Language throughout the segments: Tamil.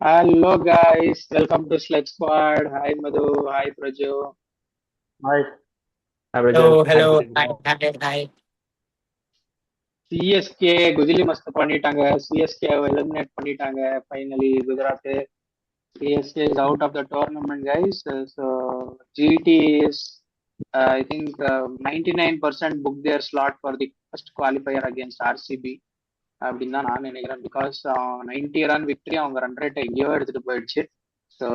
Hello guys, welcome to Sled Squad. Hi Madhu, hi Prajo. Hi, Abrajan. Hello, Hi, hello. Hi, Pradeep. hi, hi. CSK குஜிலி மஸ்த் பண்ணிட்டாங்க. சிஎஸ்கே எலிமினேட் பண்ணிட்டாங்க. Finally Gujarat. CSK is out of the tournament, guys. So GT is, I think, 99% book their slot for the first qualifier against RCB. அப்படின்னு தான் நான் நினைக்கிறேன். பிகாஸ் 90 ரன் விக்டரி அவங்க ரன் ரேட்டை எங்கேயோ எடுத்துட்டு போயிடுச்சு. ஸோ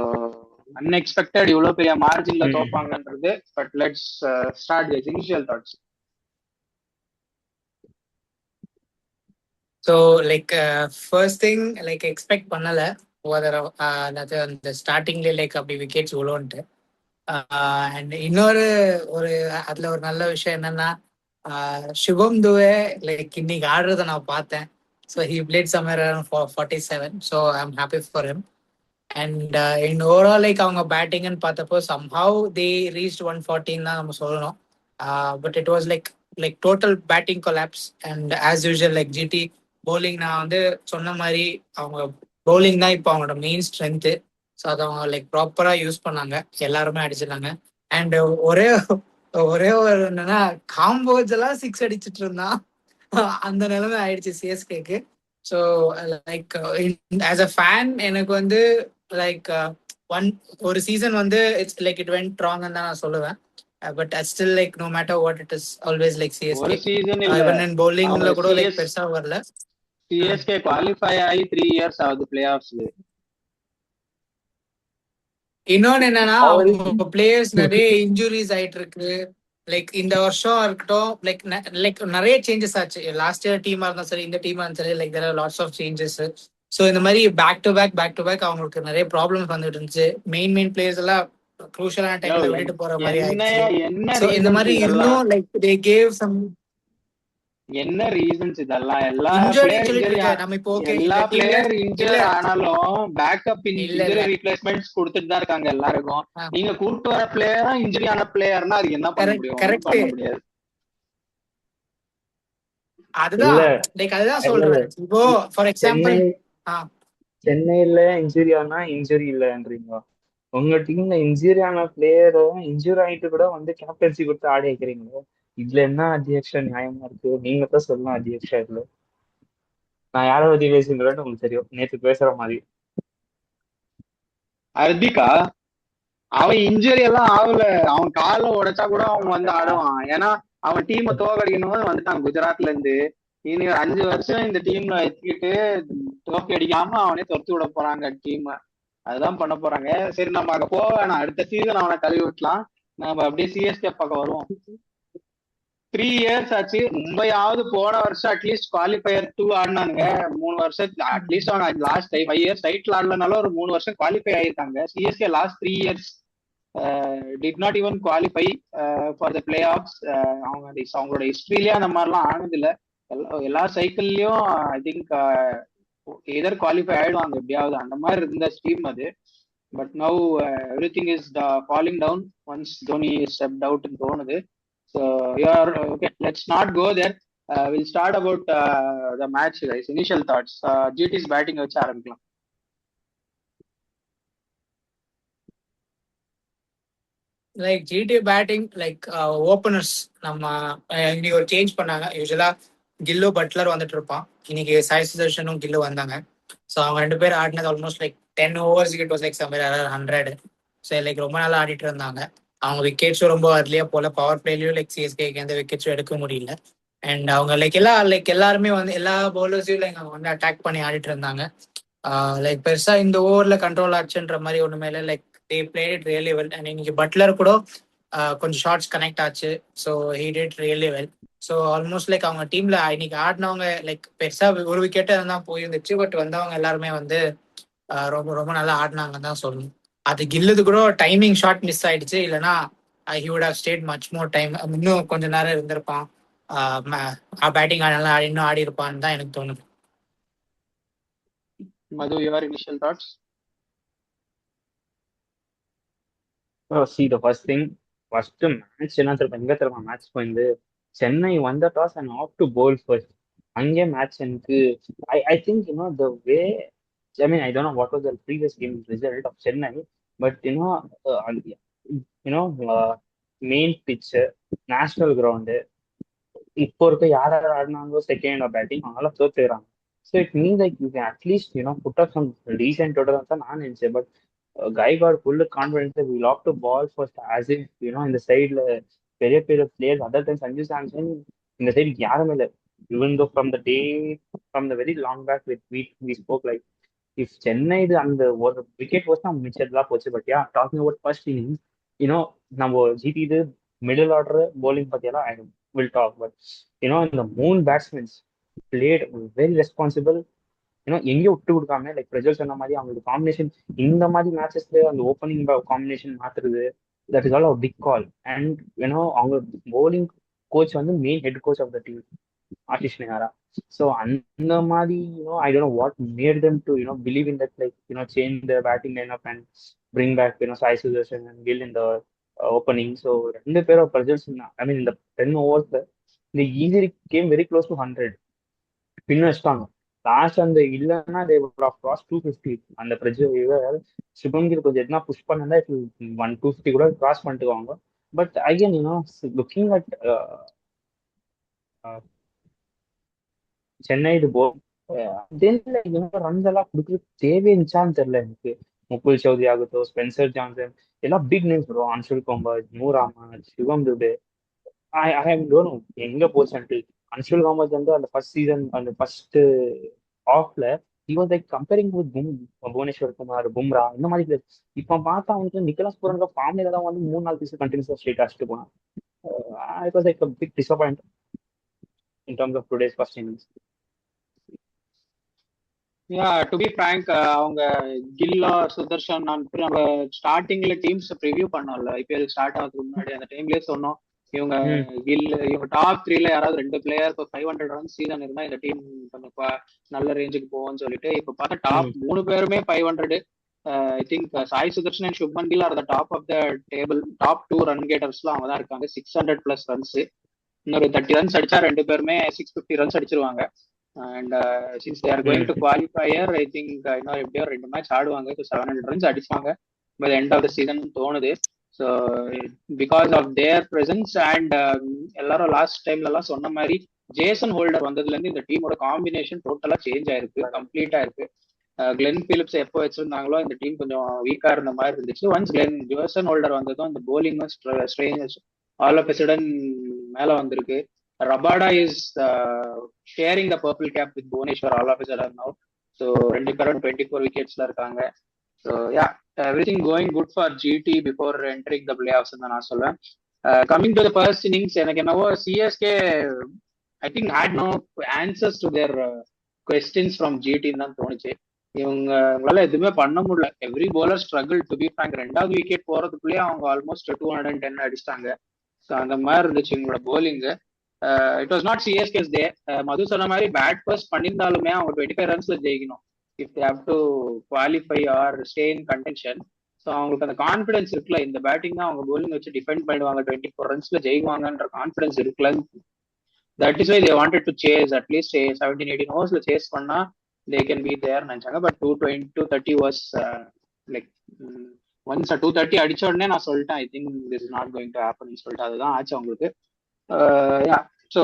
அன்எக்ஸ்பெக்டட் இவ்வளோ பெரிய மார்ஜின்ல தோப்பாங்கன்றது. But let's start with initial thoughts. So, first thing, expect பண்ணல whether அதாவது அந்த ஸ்டார்டிங்ல அப்படி விக்கெட்ஸ் விழுன்ட்டு அண்ட் இன்னொரு ஒரு அதுல ஒரு நல்ல விஷயம் என்னன்னா சுபம் துவே இன்னைக்கு ஆடுறத நான் பார்த்தேன். So he played somewhere around 47. So I am happy for him. And in overall அவங்க பேட்டிங்னு பார்த்தப்போ somehow they reached 114 தான் நம்ம சொல்லணும். But it was total batting collapse. And as usual GT bowling நான் வந்து சொன்ன மாதிரி அவங்க பவுலிங் தான் இப்போ அவங்களோட மெயின் ஸ்ட்ரென்த்து. ஸோ அதை அவங்க ப்ராப்பரா யூஸ் பண்ணாங்க, எல்லாருமே அடிச்சிருந்தாங்க. அண்ட் ஒரே ஒரே ஒரு என்னன்னா காம்போஸ் எல்லாம் 6 அடிச்சிட்டு இருந்தான். அந்த நிலைமை ஆயிடுச்சு சிஎஸ்கேக்கு. ஸோ ஆஸ் அ ஃபேன் எனக்கு வந்து ஒரு சீசன் வந்து இட்ஸ் இட் வென்ட் ராங் தான் நான் சொல்லுவேன். But still no matter what it is always CSK. ஒரு சீசன் ஈவன் இன் பவுலிங்ல கூட இல்ல, பெருசா வரல. சிஎஸ்கே குவாலிஃபை ஆகி 3 இயர்ஸ் ஆகுது பிளே ஆஃப்ஸ்ல. இன்னொன்னு என்னன்னா அவங்க பிளேயர்ஸ் நிறைய இன்ஜுரிஸ் ஆயிட்டு இருக்கு. இந்த வருஷம் இருக்கட்டும் நிறைய சேஞ்சஸ் ஆச்சு. லாஸ்ட் இயர் டீமா இருந்தா சரி, இந்த டீமா இருந்தா சரி, there are lots of changes. So இந்த மாதிரி பேக் டு பேக் அவங்களுக்கு நிறைய ப்ராப்ளம்ஸ் வந்துட்டு இருந்துச்சு. மெயின் பிளேயர்ஸ் எல்லாம் க்ரூஷியலான டைம்ல விட்டுட்டு போற மாதிரி ஆயிடுச்சு. ஸோ இந்த மாதிரி இன்னும் தே கேவ் சம். என்ன ரீசன்ஸ் இதெல்லாம்? எல்லா பிளேயர் இன்ஜூரி ஆனாலும் பேக்கப் இன்ஜூரி ரீப்ளேஸ்மெண்ட்ஸ் கொடுத்துட்டு தான் இருக்காங்க எல்லாருக்கும். நீங்க கூப்பிட்டு வர பிளேயரும் இன்ஜூரி ஆன பிளேயர்னா அது என்ன பண்ண முடியும்? பண்ண முடியாது. அதுதான் சொல்றேன். இப்போ ஃபார் எக்ஸாம்பிள் சென்னையில இன்ஜுரி ஆனா இன்ஜுரி இல்லன்றீங்க. உங்க டீம்ல இன்ஜுரி ஆன பிளேயரும் இன்ஜுரி ஆயிட்டு கூட வந்து கேப்டன்சி கொடுத்து ஆடி வைக்கிறீங்களோ, இதுல என்ன அத்தியக்ஷா நியாயமா இருக்கு? நீங்க தான் சொல்லலாம் அத்தியக்ஷா. இதுல நான் யாரை பத்தி பேசுகிறேன்னு உங்களுக்கு தெரியும், நேற்று பேசுற மாதிரி. ஹர்திகா அவன் இன்ஜுரி எல்லாம் ஆகல. அவன் கால உடைச்சா கூட அவன் வந்து ஆடுவான். ஏன்னா அவன் டீமை தோக்கடிக்கணும் வந்துட்டான் குஜராத்ல இருந்து. இனி 5 வருஷம் இந்த டீம்ல வச்சுக்கிட்டு தோக்கி அடிக்காம அவனே துரத்து விட போறாங்க டீம். அதுதான் பண்ண போறாங்க. சரி, நம்ம அங்க போக வேணாம். அடுத்த சீசன் அவனை கழுவி விட்டலாம். நம்ம அப்படியே சிஎஸ்கே பக்கம் வருவோம். 3 இயர்ஸ் ஆச்சு. மும்பையாவது போன வருஷம் அட்லீஸ்ட் குவாலிஃபயர் 2 ஆடினானுங்க. 3 வருஷம் அட்லீஸ்ட் அவங்க லாஸ்ட் 5 இயர்ஸ் டைட்டில் ஆடலனாலும் ஒரு 3 வருஷம் குவாலிஃபை ஆயிருக்காங்க. CSK last 3 years did not even qualify for the play of. அவங்களோட ஹிஸ்டரியிலேயே அந்த மாதிரிலாம் ஆனதில்லை. எல்லா சைக்கிள்லயும் ஐ திங்க் எதர் குவாலிஃபை ஆயிடுவாங்க எப்படியாவது. அந்த மாதிரி இருந்த டீம் அது. But now every thing is falling down once Dhoni stepped அவுட்னு தோணுது. So okay, let's not go there. We'll start about the match, guys. Initial thoughts. GT's batting வச்சு ஆரம்பிக்கலாம். ஜிடி பேட்டிங் ஓப்பனர்ஸ் நம்ம இன்னைக்கு ஒரு சேஞ்ச் பண்ணாங்க. யூஸ்வலா கில்லு பட்லர் வந்துட்டு இருப்பான். இன்னைக்கு சாய் சுதர்ஷனும் கில்லு வந்தாங்க. ஸோ அவங்க 2 பேர் ஆடினது almost 10 overs it was somewhere around 100. So ரொம்ப நாளா ஆடிட்டு இருந்தாங்க. அவங்க விக்கெட்ஸும் ரொம்ப அதுலயே போல. பவர் பிளேலயும் சிஎஸ்கேக்கு எந்த விக்கெட்ஸும் எடுக்க முடியல. அண்ட் அவங்க எல்லாருமே வந்து எல்லா பவுலர்ஸையும் அவங்க வந்து அட்டாக் பண்ணி ஆடிட்டு இருந்தாங்க. பெருசா இந்த ஓவர்ல கண்ட்ரோல் ஆச்சுன்ற மாதிரி ஒண்ணுமே இல்லை. they played it really well. and இன்னைக்கு பட்லர் கூட கொஞ்சம் ஷார்ட்ஸ் கனெக்ட் ஆச்சு. So he did really well. So almost அவங்க டீம்ல இன்னைக்கு ஆடினவங்க பெருசா ஒரு விக்கெட் தான் போயிருந்துச்சு. பட் வந்தவங்க எல்லாருமே வந்து ரொம்ப ரொம்ப நல்லா ஆடினாங்கன்னு தான் சொல்லணும். அது கில்லுது கூட டைமிங் ஷாட் மிஸ் ஆயிடுச்சு. இல்லைன்னா he would have stayed much more time. இன்னும் கொஞ்ச நேரம் இருந்திருப்பான். பேட்டிங் நல்லா இன்னும் ஆடி இருப்பான்னு தான் எனக்கு தோணுது. Madhu, your initial thoughts? See, the first match என்ன தெரியுமா மேட்ச் போயிருந்து சென்னை வந்த toss and opt to bowl first. அங்கே மேட்ச் எனக்கு I think the way I mean, I don't know what was the previous game result of Chennai, but main pitch, national ground, இப்போ இருக்க யார் யார் ஆடினாங்களோ செகண்ட் பேட்டிங் அவங்களாம் தோத்துக்கிறாங்க. So it mean like you can at least put up some decent order தான் நான் நினைச்சேன். But Gaikwad full confidence we lock to bowl first as if இந்த சைடில் பெரிய பெரிய players other then Sanju Samson இந்த சைடு யாருமே இல்லை. Even though from the very long back with we spoke like if Chennai இது அந்த ஒரு விக்கெட் போச்சு தான் மிச்சதெல்லாம் போச்சு. But yeah talking about first innings நம்ம ஜிடி இது மிடில் ஆர்டர் bowling பத்தியெல்லாம் ஆயிடும் will talk, but இந்த மூணு பேட்ஸ்மென்ஸ் பிளேட் வெரி ரெஸ்பான்சிபிள். எங்கேயும் விட்டு கொடுக்காம லைக் பிரஜல் சொன்ன மாதிரி அவங்களுக்கு காம்பினேஷன் இந்த மாதிரி மேட்சஸ்ல அந்த ஓப்பனிங் காம்பினேஷன் மாத்துறது that is all a big call. And அவங்க bowling கோச் வந்து main head coach of the team Ashish Nehra. So அந்த மாதிரி I don't know what made them to believe in that like change the batting line up and bring back Sai Sudharsan and Gill in the opening. So ரெண்டு பேரும் பிரஜல்ஸ் ஐ மீன் இந்த 10 ஓவர்ஸ்ல இந்த easily game very close to 100 பின் வச்சிட்டாங்க. லாஸ்ட் அந்த இல்லைன்னா தே வுட் ஹவ் கிராஸ் 250. அந்த பிரஜல் சுபம் கில் கொஞ்சம் எதுனா புஷ் பண்ணா 250 கூட கிராஸ் பண்ணிட்டுவாங்க. But again looking at Chennai இது ரன்ஸ் எல்லாம் கொடுக்குறது தேவையான்னு தெரியல எனக்கு. முகுல் சௌத்ரி ஆகட்டும், ஸ்பென்சர் ஜான்சன் எல்லாம் பிக் நேம்ஸ் வரும். அன்ஷுல் குமார், நூர் அஹ்மத், சிவம் துபே. எங்க போச்சு அன்ஷுல் காமத் வந்து அந்த ஃபர்ஸ்ட் சீசன் அந்த ஃபர்ஸ்ட் ஆஃப்ல he was like comparing with Bhuvneshwar Kumar, Bumrah இந்த மாதிரி பிளேயர். இப்போ பார்த்தா அவனுக்கு நிக்கலாஸ் புரன்க ஃபார்ம்ல தான் வந்து 3-4 பீஸ் கண்டினியூஸா ஸ்ட்ரைட் அடிச்சுட்டு போனான். It was like a big disappointment in terms of today's first innings. To be frank அவங்க கில்லா சுதர்ஷன் நம்ம ஸ்டார்டிங்ல டீம்ஸ் ப்ரிவியூ பண்ணோம்ல ஐபிஎல் ஸ்டார்ட் ஆகிறதுக்கு முன்னாடி அந்த டைம்லயே சொன்னோம் இவங்க இவங்க டாப் 3ல யாராவது 2 பிளேயர் இப்போ 500 ரன் சீசன் இருந்தா இந்த டீம் கொஞ்சம் நல்ல ரேஞ்சுக்கு போகும்னு சொல்லிட்டு இப்ப பார்த்தா டாப் 3 பேருமே 500. I think Sai Sudharsan and Shubman Gill are the top of the table. Top 2 run கேட்டர்ஸ்லாம் அவங்க தான் இருக்காங்க. 600+ ரன்ஸ். இன்னொரு 30 ரன்ஸ் அடிச்சா 2 பேருமே 650 ரன்ஸ் அடிச்சிருவாங்க. And since they are going to qualifier I think இன்னும் எப்படியோ 2 மேட்ச் ஆடுவாங்க. 700 ரன்ஸ் அடிச்சாங்க by end of the season தோணுது. So because of their presence and எல்லாரும் லாஸ்ட் டைம்ல எல்லாம் சொன்ன மாதிரி ஜேசன் ஹோல்டர் வந்ததுல இருந்து இந்த டீமோட காம்பினேஷன் டோட்டலா சேஞ்ச் ஆயிருக்கு, கம்ப்ளீட்டா இருக்கு. கிளென் பிலிப்ஸ் எப்போ வச்சிருந்தாங்களோ இந்த டீம் கொஞ்சம் வீக்கா இருந்த மாதிரி இருந்துச்சு. ஒன்ஸ் ஜேசன் ஹோல்டர் வந்ததும் இந்த bowling strain all of a sudden மேல வந்திருக்கு. Rabada is sharing the purple cap with Bhuvaneshwar all of a sudden now. So 24 wickets la irukanga. So yeah, everything going good for GT before entering the playoffs nu na solven. Coming to the first innings, எனக்கு என்னவோ CSK I think had no answers to their questions from GT தான் தோணுச்சு. இவங்களால எதுவுமே பண்ண முடியல. Every bowler struggled to be frank. 2வது விக்கெட் போறதுக்குள்ளேயே அவங்க ஆல்மோஸ்ட் 210 அடிச்சிட்டாங்க. ஸோ அந்த மாதிரி இருந்துச்சு இவங்களோட bowling. It was not CSK's day. Madhu சொன்ன மாதிரி பேட் ஃபர்ஸ்ட் பண்ணியிருந்தாலுமே அவங்க 25 ரன்ஸ்ல ஜெயிக்கணும் if they have to qualify or stay in contention. So அவங்களுக்கு அந்த கான்ஃபிடன்ஸ் இருக்குல்ல, இந்த பேட்டிங் தான் அவங்க bowling வச்சு டிஃபெண்ட் பண்ணிடுவாங்க, 24 ரன்ஸ்ல ஜெயிக்குவாங்கன்ற கான்ஃபிடன்ஸ் இருக்குல்ல. That is why they wanted to chase at least 17-18 ஓவர்ஸ்ல சேஸ் பண்ணா தே கேன் பி தேர் நினைச்சாங்க. பட் 230 வாஸ் லைக் ஒன்ஸ் 230 அடிச்ச உடனே நான் சொல்லிட்டேன் I think this is not going to happen சொல்லிட்டு அதுதான் ஆச்சு அவங்களுக்கு. Yeah, so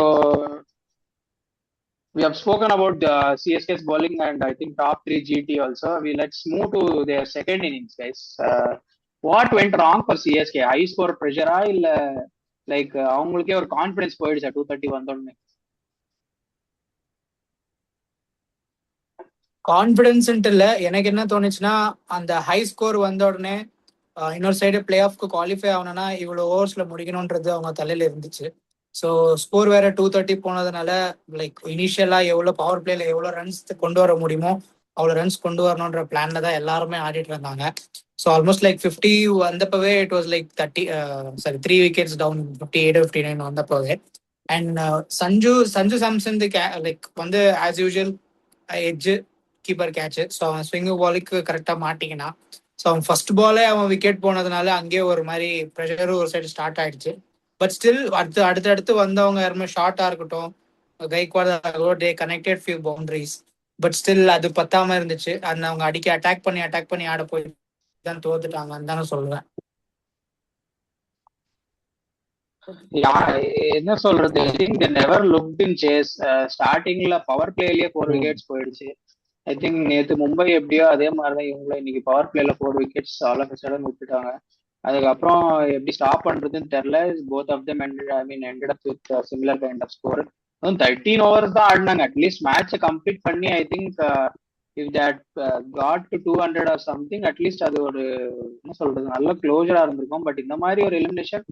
we have spoken about CSK's bowling and I think top 3 GT also. Let's move to their second innings, guys. What went wrong for CSK? High score pressure இல்ல லைக் அவங்களுக்கே ஒரு கான்ஃபிடன்ஸ் போயிடுச்சா 230 வந்தோடனே? கான்ஃபிடன்ஸ் இல்ல, எனக்கு என்ன தோணுச்சுன்னா அந்த ஹை ஸ்கோர் வந்த உடனே இன்னொரு சைடு பிளே ஆஃப்க்கு குவாலிஃபை ஆகணும்னா இவ்வளவு ஓவர்ஸ்ல முடிக்கணும்ன்றது அவங்க தலையில இருந்துச்சு. ஸோ ஸ்கோர் வேற 230 போனதுனால லைக் இனிஷியலா எவ்வளவு பவர் பிளேல எவ்வளவு ரன்ஸ் கொண்டு வர முடியுமோ அவ்வளவு ரன்ஸ் கொண்டு வரணும்ன்ற பிளான்ல தான் எல்லாருமே ஆடிட்டு இருந்தாங்க. ஸோ ஆல்மோஸ்ட் லைக் 50 வந்தப்பவே it was like 3 wickets down 58-59 வந்தப்பவே. அண்ட் சஞ்சு சாம்சன் லைக் வந்து as usual edge keeper catch. So அவன் ஸ்விங் பாலுக்கு கரெக்டா மாட்டிக்கினா. ஸோ அவன் ஃபர்ஸ்ட் பாலே அவன் விக்கெட் போனதுனால அங்கேயே ஒரு மாதிரி ப்ரெஷரும் ஒரு சைடு ஸ்டார்ட் ஆயிடுச்சு. பட் ஸ்டில் அடுத்தடுத்து வந்தவங்க யாருமே ஷார்ட்டா இருக்கட்டும் Gaikwad they connected few boundaries. But still அது பத்தாம இருந்துச்சு. அந்த அவங்க அட்டாக் பண்ணி ஆட போய் தான் தோத்துட்டாங்கன்னு தானே சொல்லுவேன். என்ன சொல்றது, I think they never looked in chase. ஸ்டார்டிங்ல பவர் பிளேலயே 4 விக்கெட்ஸ் போயிடுச்சு. ஐ திங்க் நேத்து மும்பை எப்படியோ அதே மாதிரிதான் இவங்களும் இன்னைக்கு பவர் பிளேல 4 விக்கெட்ஸ் ஆல் ஆஃப் சடன் விட்டுட்டாங்க. அதுக்கப்புறம் எப்படி ஸ்டாப் பண்றதுன்னு தெரியல. Both of them ended up with similar kind of score. 13 overs தான் ஆடினாங்க. அட்லீஸ்ட் மேட்சை கம்ப்ளீட் பண்ணி I think if that got to 200 or something, at least அது ஒரு என்ன சொல்றது நல்ல க்ளோஜரா இருந்திருக்கும். பட் இந்த மாதிரி ஒரு elimination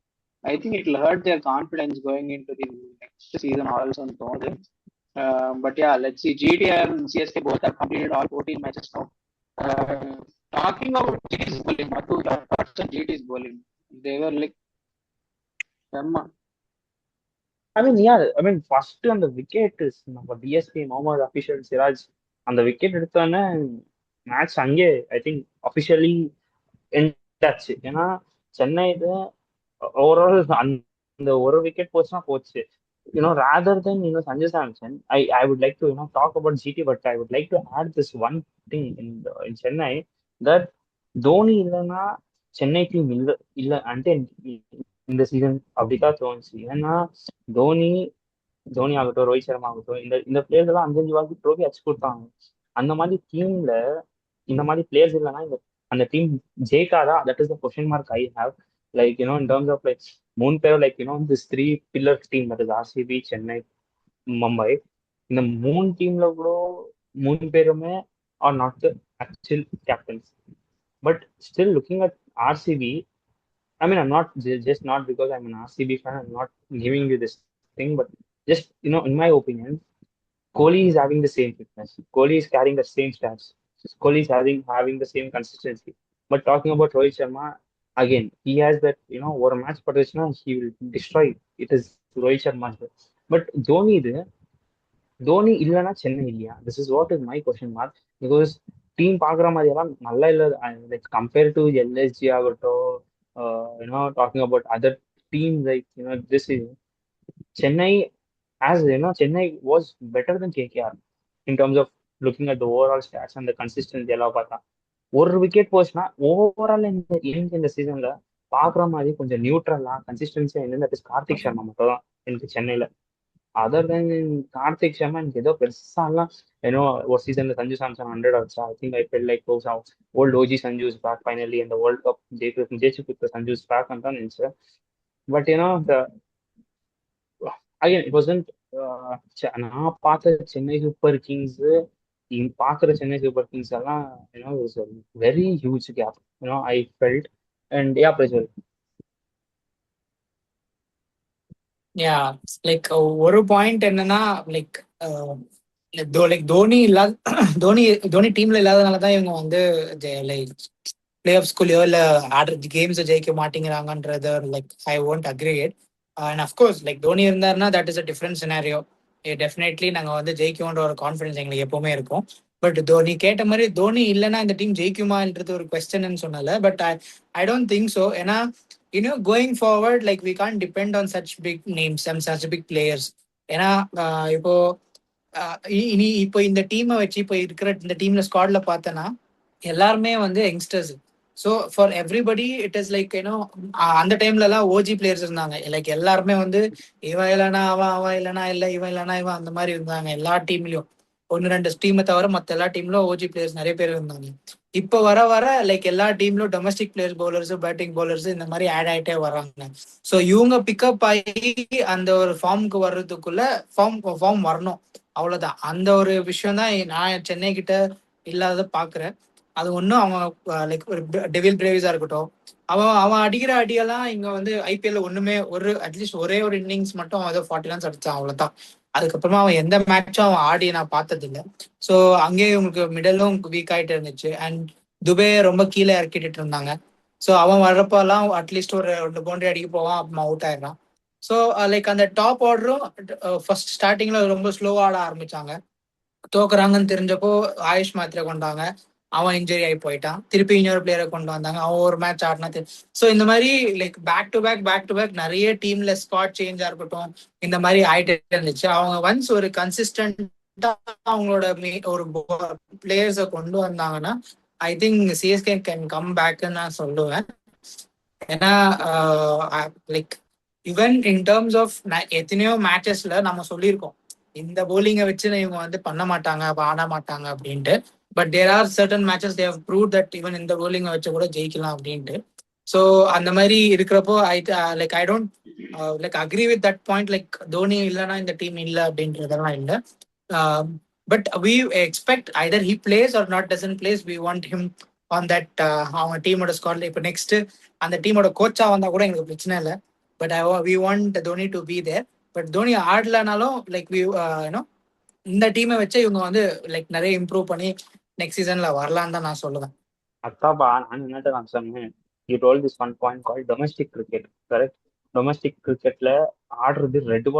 I think it will hurt their confidence going into the next season also தோணுது. But yeah, let's see. GTR and CSK both have completed all 14 matches now. Talking about GT's bowling, Madhu, your thoughts on GT's bowling? They were like, Emma. First அந்த விக்கெட் நம்ம டிஎஸ்பி முகமது அபிஷியல் சிராஜ் அந்த விக்கெட் எடுத்தோன்னே மேட்ச் அங்கே ஐ திங்க் அபிஷியலி எண்ட் ஆச்சு. ஏன்னா சென்னையில ஓவரால் அந்த ஒரு விக்கெட் போச்சுன்னா போச்சு. Rather than Sanjay Samson, I would like to talk about GT, but I would like to add this one thing in Chennai, that Dhoni இல்லைன்னா சென்னை டீம் இல்ல అంటే இந்த சீசன் அப்படிதான் தோணுச்சு. ஏன்னா தோனி தோனி ஆகட்டும், ரோஹித் சர்மா ஆகட்டும், இந்த பிளேயர்ஸ் எல்லாம் 5 வாட்டி ட்ரோஃபி அடிச்சு கொடுத்தாங்க. அந்த மாதிரி டீம்ல இந்த மாதிரி பிளேயர்ஸ் இல்லைன்னா அந்த டீம் ஜெயிக்காதா? That is the question mark I have. Like in terms of like மூணு பேர், like this 3 pillar team, that is RCB, Chennai, Mumbai. இந்த 3 டீம்ல கூட 3 பேருமே are not the actual captains. But still looking at RCB, I'm not just not because I'm an RCB fan, I'm not giving you this thing, but just in my opinion, Kohli is having the same fitness. Kohli is carrying the same stats. Kohli is having the same consistency. But talking about Rohit Sharma, again, he has that, over a match potential, he will destroy. It is Rohit Sharma. But Dhoni இல்லைன்னா சென்னை இல்லையா? This is what is my question mark. Because team பாக்குற மாதிரி எல்லாம் நல்லா இல்லை. லைக் கம்பேர் டு எல்எஸ்ஜி ஆகட்டும், talking about other teams, like this is Chennai, as Chennai was better than KKR in terms of looking at the overall stats and the consistency எல்லாம் பார்த்தா. ஒரு விக்கெட் போச்சுன்னா ஓவரால் இந்த சீசன்ல பாக்குற மாதிரி கொஞ்சம் நியூட்ரலா கன்சிஸ்டன்சியா என்னன்னு கார்த்திக் சர்மா மட்டும் தான் எனக்கு சென்னையில. அதர் தென் கார்த்திக் சர்மா எனக்கு ஏதோ பெருசாலாம் ஒரு சீசன்ல சஞ்சு சாம்சன் 100 அடிச்சா. I think I felt like old OG Sanju's back finally இந்த வேர்ல்ட் கப் ஜெயிச்சு கொடுத்த சஞ்சுஸ் பேக் தான் நினைச்சேன். But again it wasn't. நான் பார்த்த சென்னை சூப்பர் கிங்ஸ், பாக்குற சென்னை சூப்பர் கிங்ஸ் எல்லாம் very huge gap I felt. And yeah please. Yeah like ஒரு பாயிண்ட் என்னன்னா, லைக் தோனி இல்லாத தோனி டீம்ல இல்லாதனாலதான் இவங்க வந்து லைக் பிளே ஆஃப் ஸ்கூல்லையோ இல்ல ஆடுற கேம்ஸ் ஜெயிக்க மாட்டேங்கிறாங்கன்றது like I won't aggregate. And of course like Dhoni இருந்தாருன்னா that is a different scenario. Definitely நாங்க வந்து ஜெயிக்கும்ன்ற ஒரு கான்ஃபிடன்ஸ் எங்களுக்கு எப்பவுமே இருக்கும். பட் தோனி கேட்ட மாதிரி தோனி இல்லைன்னா இந்த டீம் ஜெயிக்குமான்றது ஒரு கொஸ்டின் சொன்னல. But I don't think so. ஏன்னா going forward, like we can't depend on such big names and such big players. ஏன்னா இப்போ இப்போ இந்த டீமை வச்சு இப்போ இருக்கிற இந்த டீம்ல ஸ்குவாட்ல பார்த்தனா எல்லாருமே வந்து youngsters. So for everybody it is like அந்த டைம்ல எல்லாம் ஓஜி பிளேயர்ஸ் இருந்தாங்க. லைக் எல்லாருமே வந்து இவன் இல்லைனா அவன் இல்லைனா இல்லை, இவன் இல்லைனா இவன், அந்த மாதிரி இருந்தாங்க எல்லா டீம்லயும். 1-2 டீமை தவிர மற்ற எல்லா டீம்லயும் ஓஜி பிளேயர்ஸ் நிறைய பேர் இருந்தாங்க. இப்போ வர லைக் எல்லா டீம்லயும் domestic players, bowlers, batting bowlers இந்த மாதிரி ஆட் ஆகிட்டே வராங்க. ஸோ இவங்க பிக்கப் ஆகி அந்த ஒரு ஃபார்முக்கு வர்றதுக்குள்ள ஃபார்ம் வரணும், அவ்வளவுதான். அந்த ஒரு விஷயம் தான் நான் சென்னை கிட்ட இல்லாத பாக்குறேன். அது ஒன்றும் அவங்க லைக் ஒரு டெவில் பிரேவிஸா இருக்கட்டும், அவன் அடிக்கிற அடியெல்லாம் இங்க வந்து ஐபிஎல்ல ஒண்ணுமே அட்லீஸ்ட் ஒரே ஒரு இன்னிங்ஸ் மட்டும் ஏதோ 40 ரன்ஸ் அடிச்சான், அவ்வளவுதான். அதுக்கப்புறமா அவன் எந்த மேட்சும் அவன் ஆடி நான் பார்த்தது இல்லை. ஸோ அங்கேயே உங்களுக்கு மிடலும் வீக் ஆயிட்டு இருந்துச்சு. அண்ட் துபே ரொம்ப கீழே இறக்கிட்டு இருந்தாங்க. ஸோ அவன் வர்றப்பெல்லாம் அட்லீஸ்ட் ஒரு 2 பவுண்டரி அடிக்க போவான், அப்புறமா அவுட் ஆயிடுறான். ஸோ லைக் அந்த டாப் ஆர்டரும் ஃபர்ஸ்ட் ஸ்டார்டிங்ல ரொம்ப ஸ்லோவா ஆட ஆரம்பிச்சாங்க. தோக்குறாங்கன்னு தெரிஞ்சப்போ ஆயுஷ் மாத்திரை கொண்டாங்க, அவன் இன்ஜுரி ஆகி போயிட்டான். திருப்பி இன்னொரு பிளேயரை கொண்டு வந்தாங்க, அவன் ஒரு மேட்ச் ஆடினா. ஸோ இந்த மாதிரி லைக் பேக் டு பேக் நிறைய டீம்ல ஸ்பாட் சேஞ்சா இருக்கட்டும், இந்த மாதிரி ஆயிட்டு இருந்துச்சு. அவங்க ஒன்ஸ் ஒரு கன்சிஸ்டன்ட் அவங்களோட ஒரு பிளேயர்ஸை கொண்டு வந்தாங்கன்னா I think CSK can come பேக்னு நான் சொல்லுவேன். ஏன்னா like even in terms of எத்தனையோ மேட்சஸ்ல நம்ம சொல்லியிருக்கோம் இந்த போலிங்கை வச்சு இவங்க வந்து பண்ண மாட்டாங்க, ஆட மாட்டாங்க அப்படின்ட்டு. But there are certain matches they have proved that even இந்த போலிங்கை வச்சு கூட ஜெயிக்கலாம் அப்படின்ட்டு. ஸோ அந்த மாதிரி இருக்கிறப்போ I don't like agree with that point. Like Dhoni இல்லைன்னா இந்த டீம் இல்லை அப்படின்றதெல்லாம் இல்லை. But we expect either he plays or not doesn't plays, we want him on that அவங்க டீமோட ஸ்குவாட்ல. இப்போ நெக்ஸ்ட் அந்த டீமோட கோச்சா வந்தா கூட எனக்கு பிரச்சனை இல்லை. But we want Dhoni to be there. But Dhoni ஆடலனாலும் லைக் யூனோ இந்த டீமை வச்சு இவங்க வந்து லைக் நிறைய இம்ப்ரூவ் பண்ணி நெக்ஸ்ட் சீசன்ல வரலான்னு தான் நான் சொல்லுவேன். அத்தாப்பா நான் என்னட்டு நான் சொன்னேன், you told this one point call domestic cricket. Correct. Domestic கிரிக்கெட்ல ஆடுறது red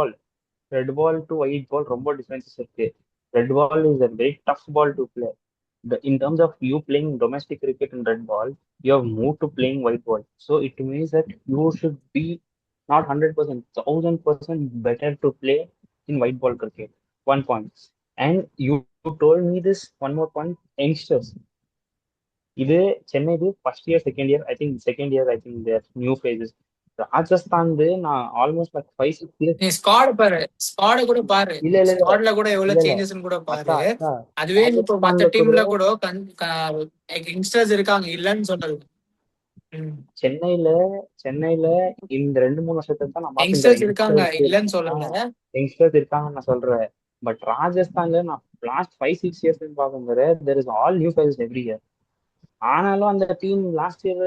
ball to white ball ரொம்ப டிஃபரன்சஸ் இருக்கு. Red ball is a very tough ball to play. In terms of you playing domestic cricket in red ball, you have moved to playing white ball. So it means that you should be not 100%, 1000% better to play in white ball cricket. 1 point. And you told me this one more point, youngsters. இது Chennai first year second year I think there new faces. Rajasthan நான் ஆல்மோஸ்ட் லைக் 5-6 இயர்ஸ். நீ ஸ்குவாட் கூட பாரு, இல்ல இல்ல ஸ்குவாட்ல கூட எவ்வளவு இல்ல சேஞ்சஸ் கூட பாரு. அக்கா அதுவே இப்போ மத்த ராஜஸ்தான்ல டீம்ல கூட கூட யங்ஸ்டர்ஸ் இருக்காங்க, இல்லன்னு சொல்லல. சென்னையில இந்த 2-3 வருஷத்துல தான் நான் யங்ஸ்டர்ஸ் இருக்காங்க, இல்லன்னு சொல்லல. யங்ஸ்டர்ஸ் இருக்காங்கன்னு நான் சொல்றேன். பட் ராஜஸ்தான்ல நான் லாஸ்ட் 5-6 இயர்ஸ் பாக்கும்போது there is all new faces every year. ஆனாலும் அந்த டீம் லாஸ்ட் இயர்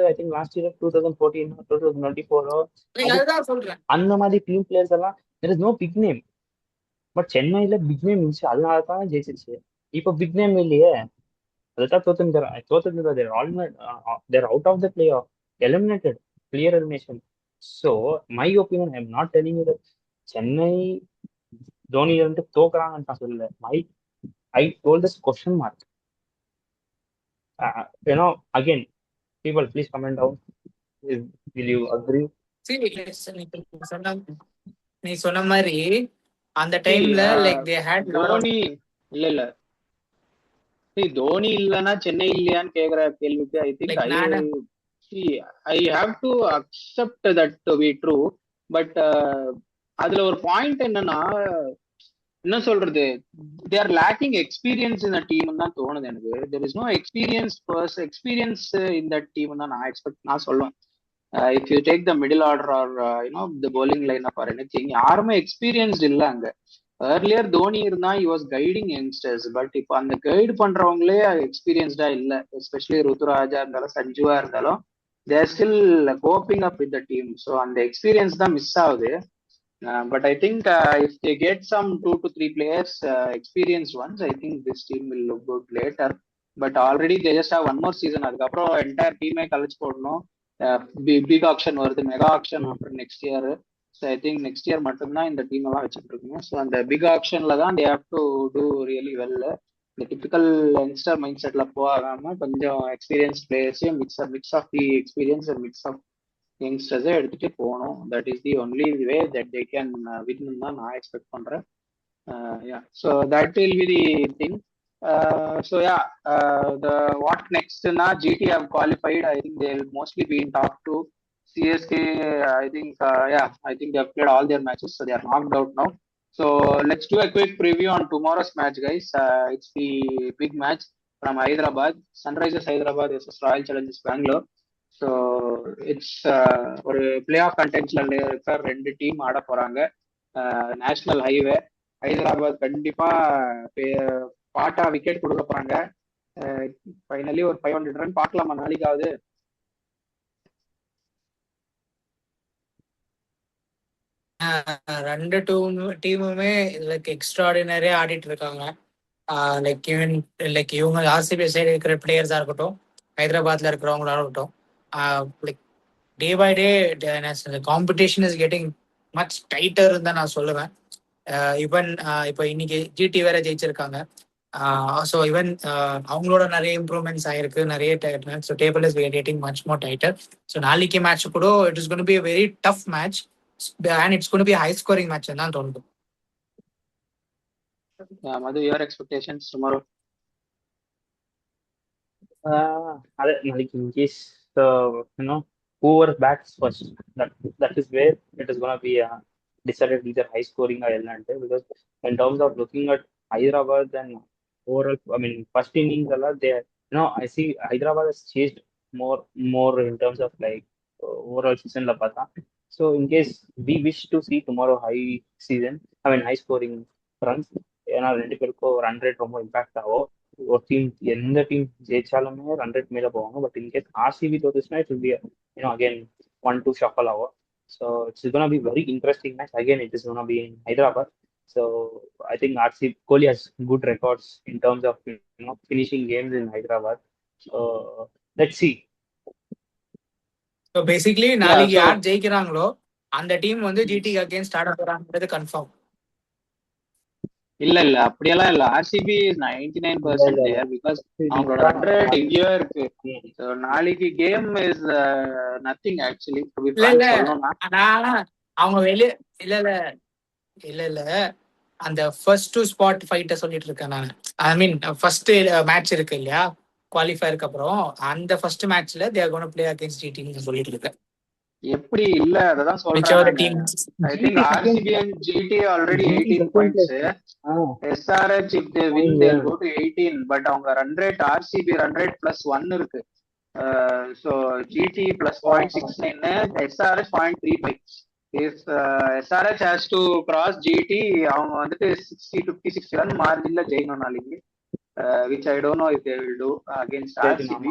2014 2024 அதுதான் சொல்றேன், அந்த மாதிரி டீம் பிளேயர்ஸ் எல்லாம் there is no big name. But சென்னையில பிக் நேம் இருந்துச்சு, அதனால தான் ஜெயிச்சிருச்சு. இப்போ பிக் நேம் இல்லையே, அதுதான் தோத்துட்டு they're out of the playoff, eliminated, clear elimination. So my opinion, I'm not telling you that Chennai Dhoni வந்து தோக்குறாங்கன்னு நான் சொல்லல. I told this question mark. Again, people please comment down. Will you agree? நீ சொன்ன மாதிரி அந்த டைம்ல லைக் தே ஹேட் தோனி இல்ல தோனி இல்லனா சென்னை இல்லையான்னு கேக்குற கேள்விக்கு ஐ think I have to accept that to be true. But அதுல ஒரு பாயிண்ட் என்னன்னா, என்ன சொல்றது, தே ஆர் லேக்கிங் எக்ஸ்பீரியன்ஸ் இந்த டீம் தான் தோணுது எனக்கு. தெர் இஸ் நோ எக்ஸ்பீரியன்ஸ் இந்த டீம் தான் நான் சொல்லுவேன். If you take the middle order R the bowling lineup or anything, யாருமே எக்ஸ்பீரியன்ஸ்ட் இல்லை அங்க. ஏர்லியர் தோனி இருந்தா he was guiding youngsters. But இப்போ அந்த கைடு பண்றவங்களே எக்ஸ்பீரியன்ஸ்டா இல்லை. எஸ்பெஷலி ருத்துராஜா இருந்தாலும் சஞ்சுவா இருந்தாலும் they are still coping up with the team. So அந்த எக்ஸ்பீரியன்ஸ் தான் மிஸ் ஆகுது. But I think if they get some 2 to 3 players, experienced ones, I think this team will look good later. But already they just have one more season. அதுக்கப்புறம் என்டையர் டீமே கழிச்சு போடணும். பிக் ஆக்ஷன் வருது, மெகா ஆக்ஷன் அப்புறம் next year. So I think next year மட்டும்தான் இந்த டீம் எல்லாம் வச்சுட்டு இருக்குங்க. ஸோ அந்த பிக் ஆக்ஷன்ல தான் they have to do really well. இந்த டிபிக்கல் யங்ஸ்டர் மைண்ட் செட்ல போகாம கொஞ்சம் எக்ஸ்பீரியன்ஸ் பிளேயர்ஸையும் mix of the experience and mix of யங்ஸ்டர்ஸை எடுத்துட்டு போகணும். That is the only way that they can win தான் நான் எக்ஸ்பெக்ட் பண்றேன். So that will be the thing. So yeah, the what next na GT have qualified. I think they will mostly be in top 2. CSK, I think I think they have played all their matches, so they are knocked out now. So let's do a quick preview on tomorrow's match, guys. It's the big match from Hyderabad, Sunrisers Hyderabad versus Royal Challengers Bangalore. So it's ஒரு பிளே ஆஃப் கண்டென்ட்ல இருக்கிற 2 டீம் ஆட போறாங்க. National highway. ஹைதராபாத் கண்டிப்பா பாட்டா விக்கெட் கொடுக்க போறாங்க. ஃபைனலி ஒரு 500 ரன் பார்க்கலாமா நாளைக்காவது? ரெண்டு டீமுமே லைக் எக்ஸ்ட்ராடினரியா ஆடிட்டு இருக்காங்க. லைக் ஈவன் லைக் இவங்க ஆர்சிபி சைடு இருக்கிற பிளேயர்ஸா இருக்கட்டும், ஹைதராபாத்ல இருக்கிறவங்களா இருக்கட்டும், like day by day competition is getting much tighter தான் நான் சொல்லுவேன். ஈவன் இப்போ இன்னைக்கு ஜிடி வேற ஜெயிச்சிருக்காங்க. ஸோ ஈவன் அவங்களோட நிறைய இம்ப்ரூவ்மெண்ட்ஸ் ஆயிருக்கு, நிறைய so table is getting much more titre. So நாளைக்கு மேட்ச் கூட it is gonna be a very tough match and it's going to be a high scoring match தான் தோணுது. Madhu, your expectations tomorrow? Other like in case whoever bats first, that that is where it is gonna be decided either high scoring or Elante, because in terms of looking at Hyderabad and overall, I mean first innings a lot there. I see Hyderabad has changed more in terms of like overall season la pata. So in case we wish to see tomorrow high scoring runs, ஏன்னா ரெண்டு பேருக்கும் ரன் ரேட் ரொம்ப இம்பாக்ட் ஆகும். ஒரு டீம் எந்த டீம் ஜெயிச்சாலுமே ரன் ரேட் மேல போவாங்க. பட் இன்கேஸ் ஆர்சிபி தோத்துச்சுன்னா it will be again 1-2 shuffle ஆகும். So it's gonna be very interesting match. Again it is gonna be in Hyderabad. So I think RCB Kohli has good records in terms of finishing games in Hyderabad. So let's see. So basically நாளைக்கு யார் ஜெயிக்கிறாங்களோ அந்த டீம் வந்து ஜிடிக்கு அகேன்ஸ்ட் ஆட போறாங்கிறது கன்ஃபார்ம். இல்ல அப்படியெல்லாம் இல்ல. ஆர்சிபி இஸ் 99% தேர் பிகாஸ் அவங்களோட ரன் ரேட் எங்கேயோ இருக்கு. நாளைக்கு கேம் இஸ் நத்திங் ஆக்சுவலி. அவங்க வெளியே இல்ல அந்த ஃபர்ஸ்ட் டு ஸ்பாட் ஃபைட்ட சொல்லிட்டு இருக்கேன் நான். ஐ மீன் ஃபர்ஸ்ட் மேட்ச் இருக்கு இல்லையா குவாலிஃபயருக்கு அப்புறம், அந்த ஃபர்ஸ்ட் மேட்ச்ல they are gonna play against GT சொல்லிட்டு இருக்கேன். எப்படி இல்ல அதான் சொல்றேன். I think RCB and GT already 18 points. SRH if they win they'll go to 18, but அவங்க run rate RCB run rate plus 1 இருக்கு. So GT plus 0.69, SRH 0.35. If SRH has to cross GT, அவங்க வந்துட்டு 60-50-60 run margin ல ஜெயிக்கணும் நாளைக்கு, which I don't know if they will do against RCB.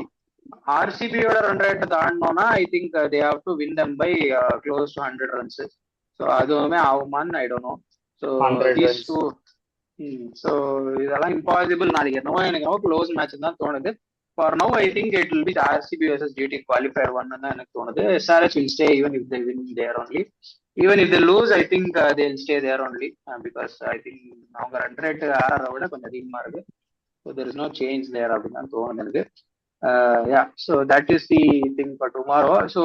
ஆர்சிபியோட ரன் ரேட் தாண்டோம்னா I think they have to win them by close to 100 runs. So அதுவுமே ஆகுமான்னு ஐ டோன்ட் நோ. ஸோ இதெல்லாம் இம்பாசிபிள். நாளைக்கு எனக்கு க்ளோஸ் மேட்ச் தான் தோணுது. For now I think it will be RCB versus GT qualifier 1 தான் எனக்கு தோணுது. SRH will stay even if they win there only. Even if they lose I think they will stay there only because I think அவங்க ரன் ரேட் ஆறதை விட கொஞ்சம் அதிகமா இருக்கு. So there is no change there அப்படின்னு தான் தோணுது எனக்கு. So that is the thing for tomorrow. So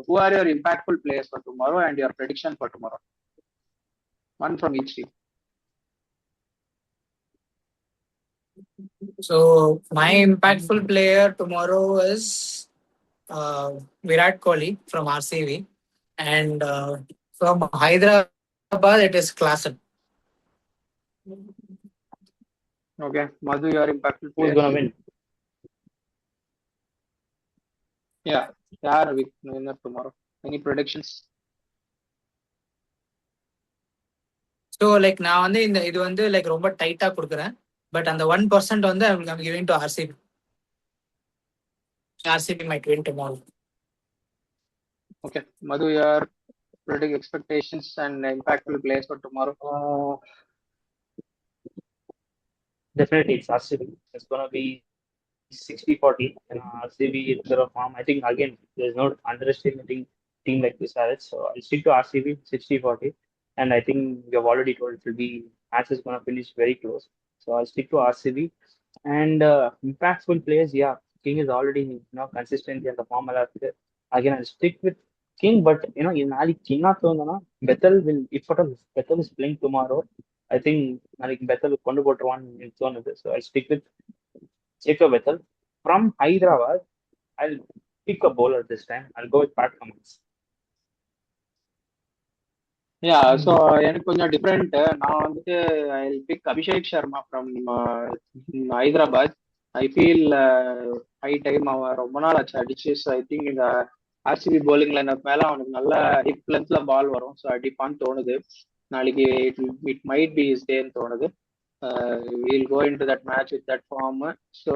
who are your impactful players for tomorrow and your prediction for tomorrow? One from each team. So my impactful player tomorrow is Virat Kohli from RCB, and from Hyderabad it is Klaasen. Okay, Madhu, your impactful player. Who's gonna win? Yeah, யார் winner tomorrow? Any predictions? So like நான் வந்து இது வந்து like ரொம்ப டைட்டா கொடுக்குறேன். பட் அந்த 1% வந்து I'm giving to RCB. RCB might win tomorrow. Okay, Madhu, your predict expectations and impactful players for tomorrow? Definitely it's RCB. It's gonna be 60-40 RCB in their form. I think again there's no underestimating team like this SRH. So I'll stick to RCB 60-40, and I think we have already told it will be match is gonna finish very close. So I'll stick to RCB. And impactful players, yeah, King is already consistently on the form. Again, I'll stick with King, but in Ali King Bethel will, if Bethel is playing tomorrow, I think Bethel will contribute one in zone. So I'll stick with Jacob Bethel. From Hyderabad, I'll pick a bowler this time. I'll go with Pat Cummins. Yeah, so எனக்கு கொஞ்சம் டிஃப்ரெண்ட். நான் வந்துட்டு I pick Abhishek Sharma from Hyderabad. I feel high time அவன் ரொம்ப நாள் ஆச்சு அடிச்சு. ஸோ ஐ திங்க் இந்த ஆர்சிபி போலிங் லைனப் மேல அவனுக்கு நல்ல ஹிப் லென்த்ல பால் வரும். ஸோ அடிப்பான்னு தோணுது. நாளைக்கு இட் மைட் பி இஸ் டேன்னு தோணுது. we'll go into that match with that form. So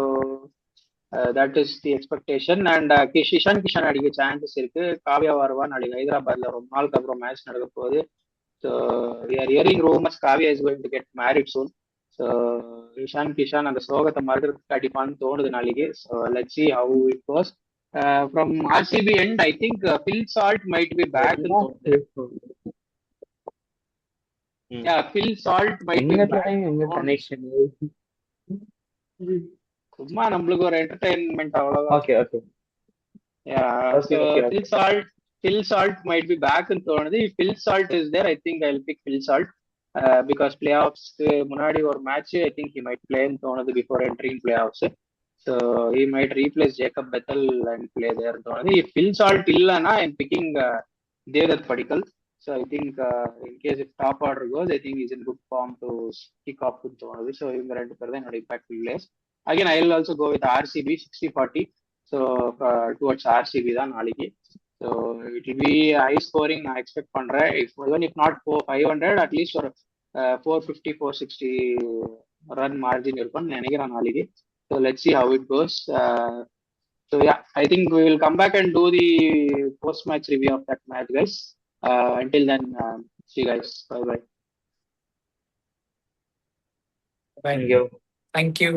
that is the expectation. And Kishan அடிக்க சான்சஸ் இருக்கு. காவ்யா வருவா நாளைக்கு ஹைதராபாத்ல ரொம்ப நாளுக்கு அப்புறம் மேட்ச் நடக்க போகுது. So we are hearing rumors Kavya is going to get married soon. So Kisan அந்த ஸ்லோகத்தை மறுக்கிறதுக்கு அடிப்பான்னு தோணுது நாளைக்கு. So let's see how it goes. From RCB end, I think Phil Salt might be back. Yeah, Phil Salt might be back. Connection. சும்மா நம்மளுக்கு ஒரு என்டர்டைன்மெண்ட் அவ்வளவுதான். Okay. Yeah, so Phil Salt might be back in தோணுது. If Phil Salt is there, I think I'll pick Phil Salt. Because பிளே ஆஃப்ஸ்க்கு முன்னாடி ஒரு match I think he might பிளேன்னு தோணுது before entering playoffs. So he might replace Jacob Bethell and play there தோணுது. இஃப் ஃபில் சால்ட் இல்லைன்னா I'm picking Devdutt Padikkal. So I think in case if top order goes I think is in good form to kick off தோணுது. ஸோ இவங்க 2 பேர் தான் என்னோட impact players. Again I will also go with RCB 60-40. So towards RCB தான் நாளைக்கு. So it will B high scoring நான் எக்ஸ்பெக்ட் பண்றேன். இஃப் நாட் 500 அட்லீஸ்ட் ஒரு 450 460 ரன் மார்ஜின் இருக்கும்னு நினைக்கிறேன் நாளைக்கு. So let's C how it goes. So yeah, I think we will come back and do the post-match review of that match, guys. Until then, see you guys. Bye bye. Bye. Thank you. Thank you.